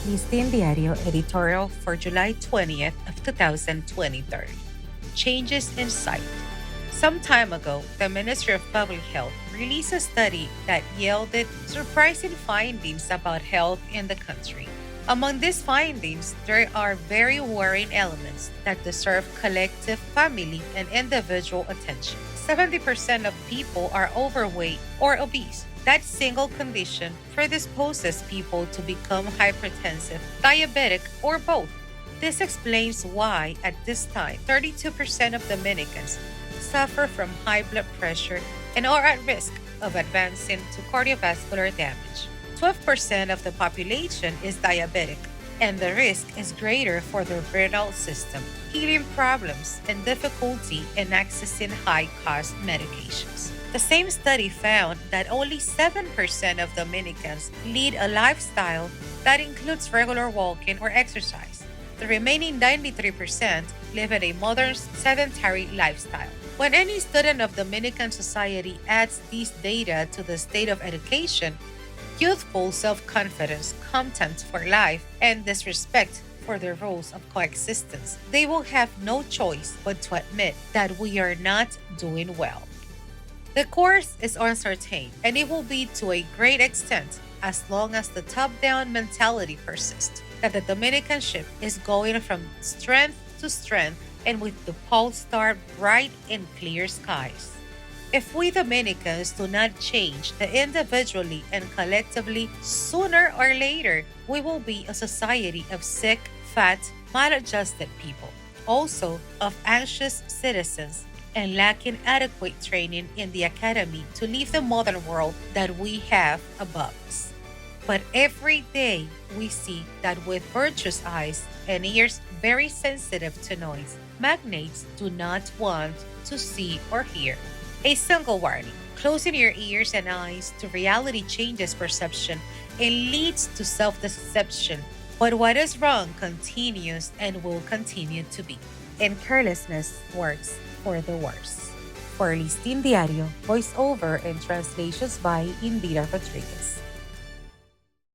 Listín Diario Editorial for July 20th of 2023. Changes in sight. Some time ago, the Ministry of Public Health released a study that yielded surprising findings about health in the country. Among these findings, there are very worrying elements that deserve collective family and individual attention. 70% of people are overweight or obese. That single condition predisposes people to become hypertensive, diabetic, or both. This explains why, at this time, 32% of Dominicans suffer from high blood pressure and are at risk of advancing to cardiovascular damage. 12% of the population is diabetic, and the risk is greater for their renal system, hearing problems, and difficulty in accessing high cost medications. The same study found that only 7% of Dominicans lead a lifestyle that includes regular walking or exercise. The remaining 93% live in a modern sedentary lifestyle. When any student of Dominican society adds these data to the state of education, youthful self confidence, contempt for life, and disrespect for the rules of coexistence, they will have no choice but to admit that we are not doing well. The course is uncertain, and it will be to a great extent as long as the top down mentality persists that the Dominican ship is going from strength to strength and with the pole star bright in clear skies. If we Dominicans do not change the individually and collectively, sooner or later, we will be a society of sick, fat, maladjusted people, also of anxious citizens, and lacking adequate training in the academy to live the modern world that we have above us. But every day we see that with virtuous eyes and ears very sensitive to noise, magnates do not want to see or hear. A single warning: closing your ears and eyes to reality changes perception and leads to self deception. But what is wrong continues and will continue to be. And carelessness works for the worse. For Listín Diario, voiceover and translations by Indira Rodriguez.